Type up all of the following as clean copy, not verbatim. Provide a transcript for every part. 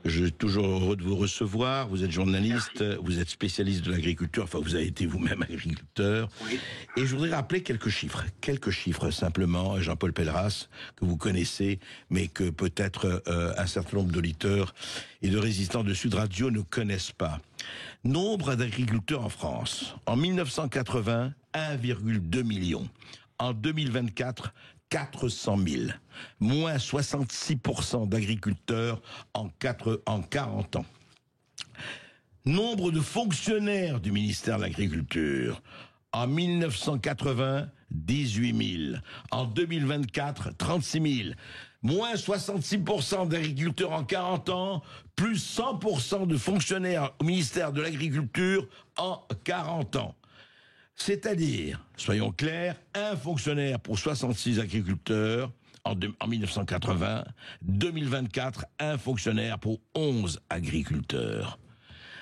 Je suis toujours heureux de vous recevoir. Vous êtes journaliste, Merci. vous êtes spécialiste de l'agriculture, enfin vous avez été vous-même agriculteur. Oui. Et je voudrais rappeler quelques chiffres simplement, Jean-Paul Pelleras, que vous connaissez, mais que peut-être un certain nombre d'auditeurs et de résistants de Sud Radio ne connaissent pas. Nombre d'agriculteurs en France. En 1980, 1,2 million. En 2024, 400 000. Moins 66% d'agriculteurs en 40 ans. Nombre de fonctionnaires du ministère de l'Agriculture. En 1980, 18 000. En 2024, 36 000. Moins 66% d'agriculteurs en 40 ans, plus 100% de fonctionnaires au ministère de l'Agriculture en 40 ans. C'est-à-dire, soyons clairs, un fonctionnaire pour 66 agriculteurs en 1980, 2024, un fonctionnaire pour 11 agriculteurs.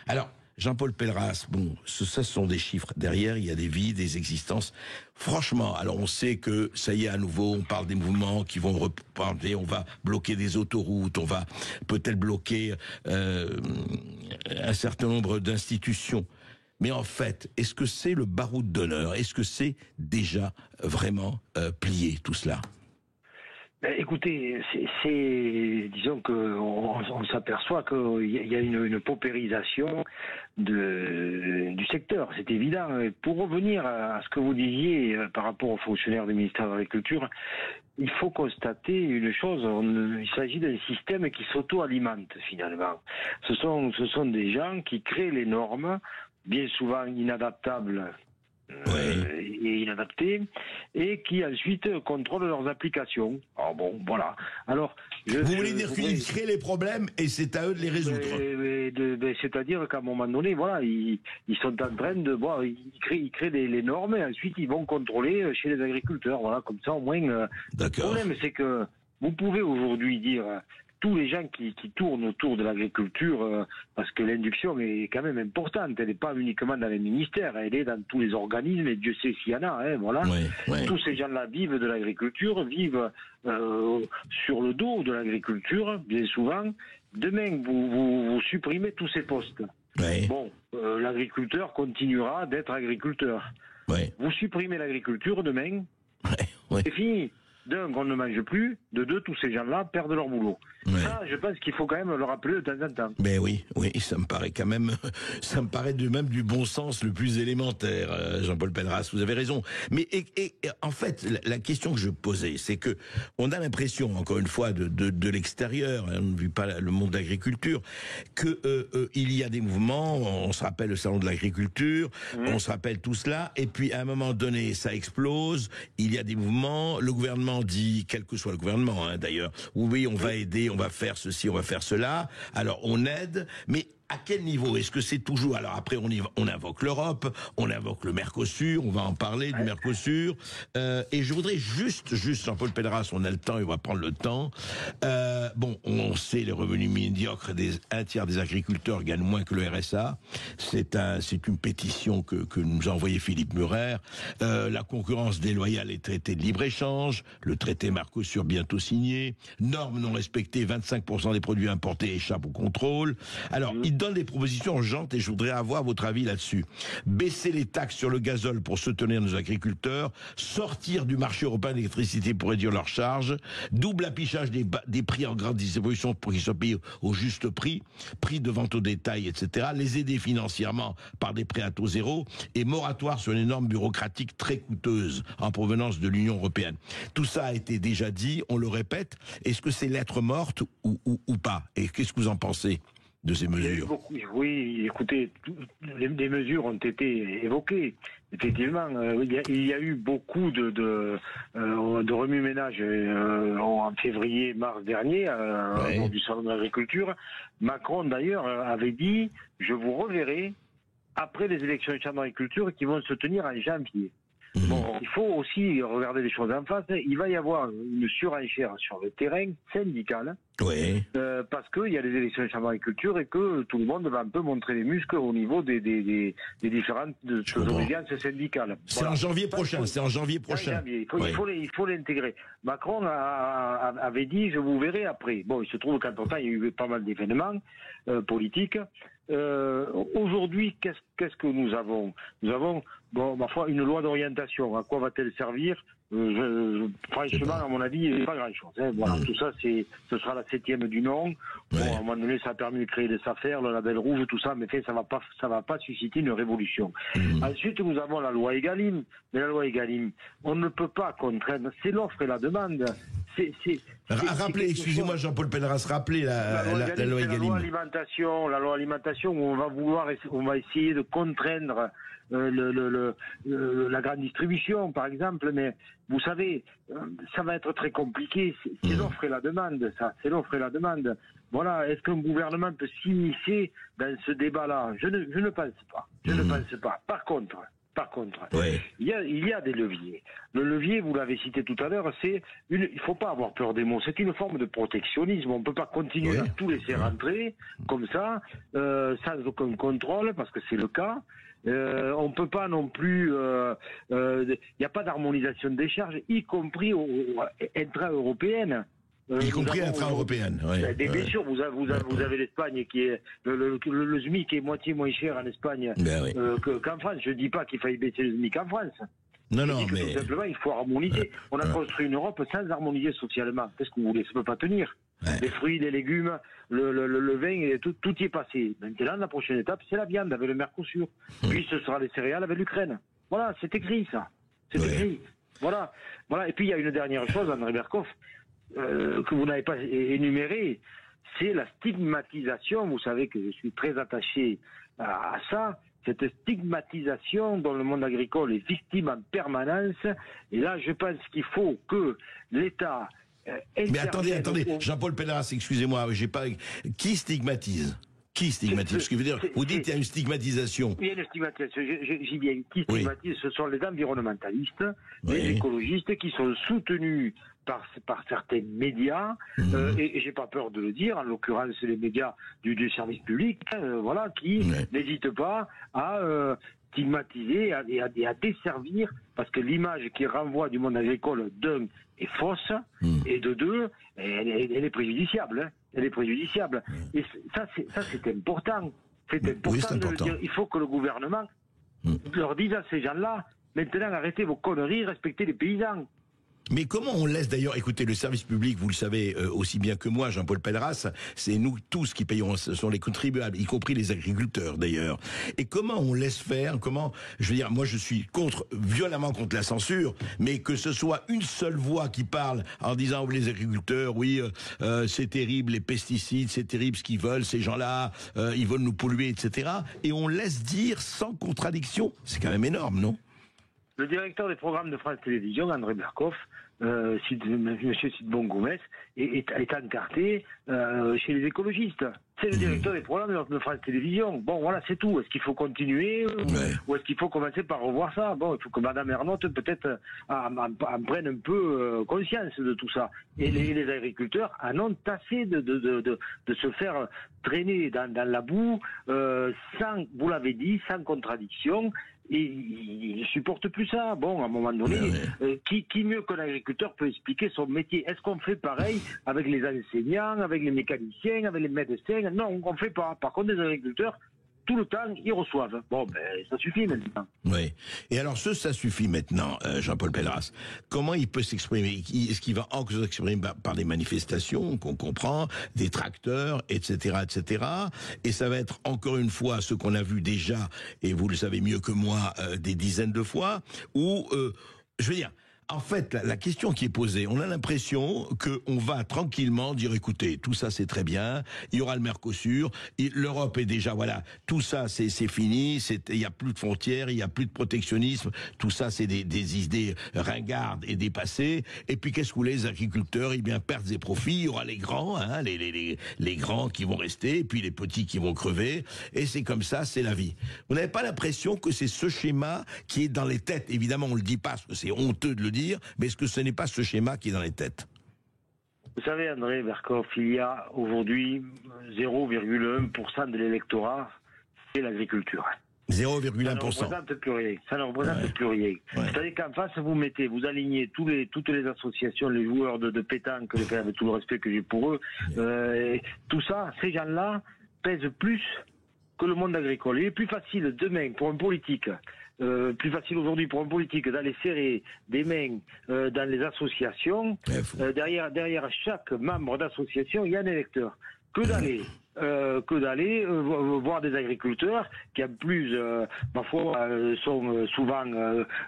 Alors, Jean-Paul Pelleras, bon, ce sont des chiffres. Derrière, il y a des vies, des existences. Franchement, alors on sait que, ça y est, à nouveau, on parle des mouvements qui vont reprendre, on va bloquer des autoroutes, on va peut-être bloquer un certain nombre d'institutions. Mais en fait, est-ce que c'est le baroud d'honneur? Est-ce que c'est déjà vraiment plié, tout cela? Écoutez, disons qu'on s'aperçoit qu'il y a une paupérisation du secteur, c'est évident. Et pour revenir à ce que vous disiez par rapport aux fonctionnaires du ministère de l'Agriculture, il faut constater une chose, il s'agit d'un système qui s'auto-alimente finalement. Ce sont des gens qui créent les normes, bien souvent inadaptables, et inadaptés, et qui ensuite contrôlent leurs applications. Alors bon, voilà. Alors, vous voulez dire qu'ils créent les problèmes et c'est à eux de les résoudre? C'est-à-dire qu'à un moment donné, voilà, ils sont en train de, bon, ils créent les normes et ensuite ils vont contrôler chez les agriculteurs. Voilà, comme ça au moins. Le problème, c'est que vous pouvez aujourd'hui dire tous les gens qui tournent autour de l'agriculture, parce que l'induction est quand même importante, elle n'est pas uniquement dans les ministères, elle est dans tous les organismes, et Dieu sait s'il y en a, hein, voilà. Tous ces gens-là vivent de l'agriculture, vivent sur le dos de l'agriculture, bien souvent. Demain, vous supprimez tous ces postes. Bon, l'agriculteur continuera d'être agriculteur. Vous supprimez l'agriculture demain, c'est fini. D'un, on ne mange plus. De deux, tous ces gens-là perdent leur boulot. Ça, je pense qu'il faut quand même le rappeler de temps en temps. Mais oui, ça me paraît quand même, ça me paraît de même du bon sens le plus élémentaire, Jean-Paul Pelleras, vous avez raison. Mais en fait, la question que je posais, c'est que on a l'impression, encore une fois, de l'extérieur, hein, vu pas le monde de l'agriculture, que il y a des mouvements. On se rappelle le salon de l'agriculture, on se rappelle tout cela, et puis à un moment donné, ça explose. Il y a des mouvements. Le gouvernement dit, quel que soit le gouvernement, hein, d'ailleurs, oui, on va aider, on va faire ceci, on va faire cela. Alors, on aide, mais à quel niveau? Est-ce que c'est toujours... Alors après, on invoque l'Europe, on invoque le Mercosur, on va en parler du Mercosur. Et je voudrais juste, Jean-Paul Pelleras, on a le temps et on va prendre le temps. Bon, on sait les revenus médiocres, un tiers des agriculteurs gagnent moins que le RSA. C'est une pétition que nous a envoyé Philippe Murer. La concurrence déloyale et traité de libre-échange, le traité Mercosur bientôt signé, normes non respectées, 25% des produits importés échappent au contrôle. Alors, il donne des propositions urgentes et je voudrais avoir votre avis là-dessus. Baisser les taxes sur le gazole pour soutenir nos agriculteurs, sortir du marché européen de l'électricité pour réduire leurs charges, double affichage des prix en grande distribution pour qu'ils soient payés au juste prix, prix de vente au détail, etc., les aider financièrement par des prêts à taux zéro et moratoire sur les normes bureaucratiques très coûteuses en provenance de l'Union européenne. Tout ça a été déjà dit, on le répète. Est-ce que c'est lettre morte ou pas? Et qu'est-ce que vous en pensez de ces mesures? Oui, écoutez, les mesures ont été évoquées. Effectivement, il y a eu beaucoup de remue-ménage en février, mars dernier, lors du salon de l'agriculture. Macron, d'ailleurs, avait dit « Je vous reverrai après les élections de chambre d'agriculture qui vont se tenir en janvier ». Bon, il faut aussi regarder les choses en face. Il va y avoir une surenchère sur le terrain syndical. Oui. Parce qu'il y a les élections de chambre d'agriculture et que tout le monde va un peu montrer les muscles au niveau des différentes obédiences syndicales. C'est en janvier prochain, c'est en janvier prochain. Il faut l'intégrer. Macron avait dit, je vous verrai après. Bon, il se trouve qu'entre-temps, il y a eu pas mal d'événements politiques. Aujourd'hui, qu'est-ce que nous avons? Nous avons, bon, ma foi, une loi d'orientation. À quoi va-t-elle servir? Franchement, à mon avis, il n'y a pas grand-chose. Hein. Voilà, tout ça, ce sera la 7e du nom. Bon, à un moment donné, ça a permis de créer des affaires, le label rouge, tout ça, mais ça va pas susciter une révolution. Ensuite, nous avons la loi Egalim. Mais la loi Egalim, on ne peut pas contraindre. C'est l'offre et la demande. Rappelez, excusez-moi Jean-Paul Pelleras, rappelez la loi Egalim. La loi alimentation où on va essayer de contraindre la grande distribution, par exemple, mais vous savez, ça va être très compliqué. C'est l'offre et la demande, ça. C'est l'offre et la demande. Voilà. Est-ce qu'un gouvernement peut s'immiscer dans ce débat-là? Je ne pense pas. Je ne pense pas. Par contre, il y a des leviers. Le levier, vous l'avez cité tout à l'heure, il faut pas avoir peur des mots. C'est une forme de protectionnisme. On peut pas continuer à tout laisser rentrer comme ça, sans aucun contrôle, parce que c'est le cas. On peut pas non plus. Il n'y a pas d'harmonisation des charges, y compris intra-européenne. Y compris intra-européenne. Bien sûr, vous avez l'Espagne qui est le SMIC qui est moitié moins cher en Espagne qu'en France. Je dis pas qu'il faille baisser le SMIC en France. Non, mais tout simplement, il faut harmoniser. On a construit une Europe sans harmoniser socialement. Qu'est-ce que vous voulez? Ça peut pas tenir. Les fruits, les légumes, le vin, tout y est passé. Maintenant, la prochaine étape, c'est la viande avec le Mercosur. Puis ce sera les céréales avec l'Ukraine. Voilà, c'est écrit ça. C'est écrit. Voilà. Et puis il y a une dernière chose, André Berkoff, que vous n'avez pas énuméré, c'est la stigmatisation. Vous savez que je suis très attaché à ça. Cette stigmatisation dont le monde agricole est victime en permanence. Et là, je pense qu'il faut que l'État mais attendez, Jean-Paul Pelleras, excusez-moi, qui stigmatise? Qui stigmatise? Ce que veut dire, vous dites qu'il y a une stigmatisation. Il y a une stigmatisation, j'y viens. Qui stigmatise? Ce sont les environnementalistes, les écologistes qui sont soutenus par certains médias, et j'ai pas peur de le dire, en l'occurrence les médias du service public, qui n'hésitent pas à stigmatiser et à desservir, parce que l'image qui renvoie du monde agricole, d'un, est fausse, et de deux, elle est préjudiciable. Hein. Elle est préjudiciable. Et ça, c'est important. C'est important de le dire. Il faut que le gouvernement leur dise à ces gens-là, maintenant, arrêtez vos conneries, respectez les paysans. Mais comment on laisse d'ailleurs, écoutez, le service public, vous le savez aussi bien que moi, Jean-Paul Pelleras, c'est nous tous qui payons, ce sont les contribuables, y compris les agriculteurs d'ailleurs. Et comment on laisse faire, je veux dire, moi je suis violemment contre la censure, mais que ce soit une seule voix qui parle en disant les agriculteurs, c'est terrible les pesticides, c'est terrible ce qu'ils veulent, ces gens-là, ils veulent nous polluer, etc. Et on laisse dire sans contradiction, c'est quand même énorme, non? Le directeur des programmes de France Télévisions, André Berkoff, Monsieur Sidbon Gomez, est encarté chez les écologistes. C'est le directeur des programmes de France Télévisions. Bon, voilà, c'est tout. Est-ce qu'il faut continuer ou est-ce qu'il faut commencer par revoir ça? Bon, il faut que Madame Ernotte peut-être en prenne un peu conscience de tout ça. Et les agriculteurs en ont assez de se faire traîner dans la boue, sans, vous l'avez dit, sans contradiction. Et ils ne supportent plus ça. Bon, à un moment donné, qui mieux qu'un agriculteur peut expliquer son métier? Est-ce qu'on fait pareil avec les enseignants, avec les mécaniciens, avec les médecins? Non, on ne fait pas. Par contre, les agriculteurs, tout le temps, ils reçoivent. Bon, ça suffit maintenant. Oui. Et alors, ça suffit maintenant, Jean-Paul Pelleras. Comment il peut s'exprimer? Est-ce qu'il va encore s'exprimer par des manifestations qu'on comprend, des tracteurs, etc., etc. Et ça va être encore une fois ce qu'on a vu déjà, et vous le savez mieux que moi, des dizaines de fois, où, je veux dire, en fait, la question qui est posée, on a l'impression qu'on va tranquillement dire, écoutez, tout ça c'est très bien, il y aura le Mercosur, l'Europe est déjà, voilà, tout ça c'est fini, il n'y a plus de frontières, il n'y a plus de protectionnisme, tout ça c'est des idées ringardes et dépassées, et puis qu'est-ce que les agriculteurs, pertes et profits, il y aura les grands, les grands qui vont rester, et puis les petits qui vont crever, et c'est comme ça, c'est la vie. Vous n'avez pas l'impression que c'est ce schéma qui est dans les têtes, évidemment on le dit pas, parce que c'est honteux de le dire, mais est-ce que ce n'est pas ce schéma qui est dans les têtes? Vous savez, André Berkoff, il y a aujourd'hui 0,1% de l'électorat, c'est l'agriculture. 0,1%. Ça ne représente plus rien. Ça ne représente plus rien. Ouais. C'est-à-dire qu'en face, vous alignez toutes les associations, les joueurs de pétanque, avec tout le respect que j'ai pour eux, tout ça, ces gens-là pèsent plus que le monde agricole. Il est plus facile demain pour un politique, plus facile aujourd'hui pour un politique d'aller serrer des mains dans les associations. Derrière chaque membre d'association, il y a un électeur. Que d'aller voir des agriculteurs qui en plus parfois sont souvent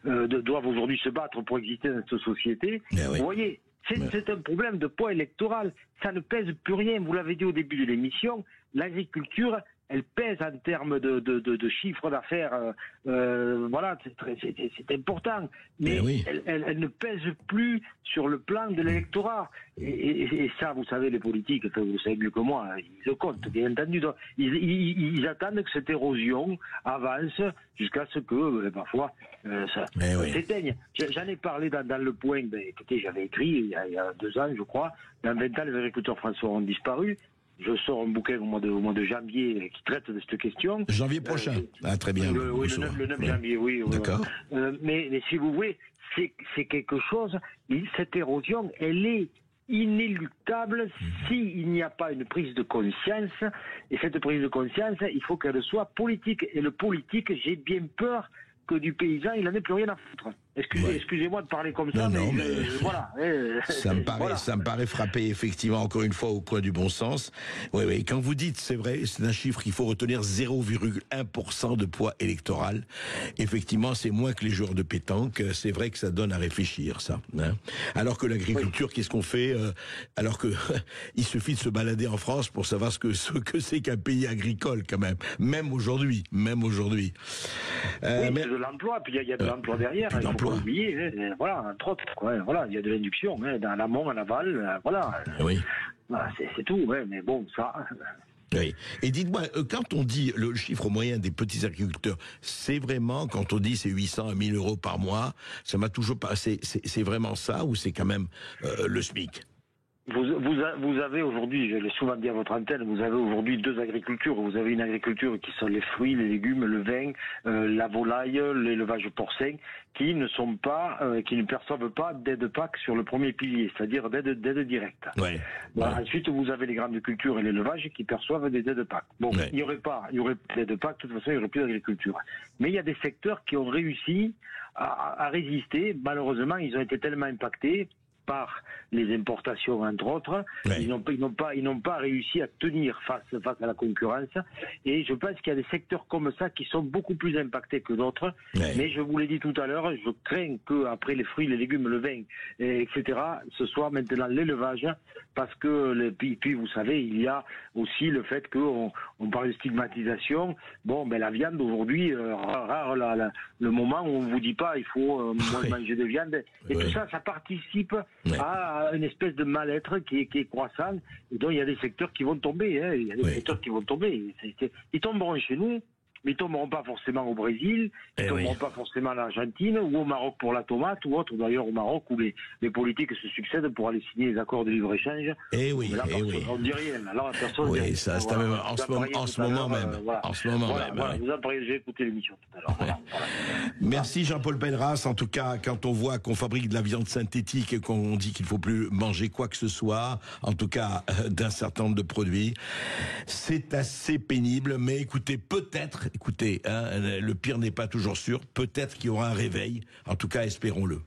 doivent aujourd'hui se battre pour exister dans cette société. Vous voyez, c'est un problème de poids électoral. Ça ne pèse plus rien. Vous l'avez dit au début de l'émission, l'agriculture, elle pèse en termes de chiffre d'affaires, voilà, c'est important, mais elle ne pèse plus sur le plan de l'électorat. Et ça, vous savez, les politiques, vous le savez mieux que moi, ils le comptent, bien entendu. Ils attendent que cette érosion avance jusqu'à ce que, parfois, ça s'éteigne. J'en ai parlé dans le point, écoutez, j'avais écrit il y a 2 ans, je crois, dans 20 ans, les agriculteurs français auront disparu. Je sors un bouquin au mois de janvier qui traite de cette question. Janvier prochain. Très bien. Le 9 janvier, oui. D'accord. Mais si vous voulez, c'est quelque chose, cette érosion, elle est inéluctable s'il n'y a pas une prise de conscience. Et cette prise de conscience, il faut qu'elle soit politique. Et le politique, j'ai bien peur que du paysan, il n'en ait plus rien à foutre. Excusez-moi de parler comme ça, mais voilà. Ça me paraît frapper effectivement encore une fois au coin du bon sens. Oui, quand vous dites, c'est vrai, c'est un chiffre qu'il faut retenir, 0,1% de poids électoral. Effectivement, c'est moins que les joueurs de pétanque. C'est vrai que ça donne à réfléchir, ça. Hein. Alors que l'agriculture, qu'est-ce qu'on fait alors que il suffit de se balader en France pour savoir ce que c'est qu'un pays agricole, quand même. Même aujourd'hui. Mais de l'emploi, puis il y a de l'emploi derrière. Il faut pas oublier, voilà, entre autres, voilà, il y a de l'induction, dans l'amont, en aval, voilà. Oui. Voilà, c'est tout, mais bon, ça. Oui. Et dites-moi, quand on dit le chiffre moyen des petits agriculteurs, c'est vraiment, quand on dit c'est 800 à 1000 euros par mois, ça m'a toujours pas, c'est vraiment ça, ou c'est quand même le SMIC? Vous avez aujourd'hui, je l'ai souvent dit à votre antenne, vous avez aujourd'hui 2 agricultures. Vous avez une agriculture qui sont les fruits, les légumes, le vin, la volaille, l'élevage porcin, qui ne perçoivent pas d'aide PAC sur le premier pilier, c'est-à-dire d'aide directe. Ensuite, vous avez les grandes cultures et l'élevage qui perçoivent des aides PAC. Bon, il y aurait d'aide PAC, de toute façon, il n'y aurait plus d'agriculture. Mais il y a des secteurs qui ont réussi à résister. Malheureusement, ils ont été tellement impactés par les importations, entre autres. Ils n'ont pas réussi à tenir face à la concurrence. Et je pense qu'il y a des secteurs comme ça qui sont beaucoup plus impactés que d'autres. Mais je vous l'ai dit tout à l'heure, je crains qu'après les fruits, les légumes, le vin, etc., ce soit maintenant l'élevage, parce que puis vous savez, il y a aussi le fait qu'on parle de stigmatisation. Bon, la viande aujourd'hui, rare le moment où on vous dit pas il faut moins manger de viande. Et tout ça, ça participe à une espèce de mal-être qui est croissant, et donc il y a des secteurs qui vont tomber, il y a des secteurs qui vont tomber, ils tomberont chez nous, mais ils tomberont pas forcément au Brésil, ils tomberont pas forcément en Argentine, ou au Maroc pour la tomate, ou autre, d'ailleurs au Maroc où les politiques se succèdent pour aller signer les accords de libre-échange. On dit rien, alors la personne... Oui, ça, c'est même en ce moment même. En ce moment même. Vous en parlez, j'ai écouté l'émission tout à l'heure. Merci Jean-Paul Pelleras. En tout cas, quand on voit qu'on fabrique de la viande synthétique et qu'on dit qu'il ne faut plus manger quoi que ce soit, en tout cas d'un certain nombre de produits, c'est assez pénible, mais écoutez, le pire n'est pas toujours sûr, peut-être qu'il y aura un réveil, en tout cas espérons-le.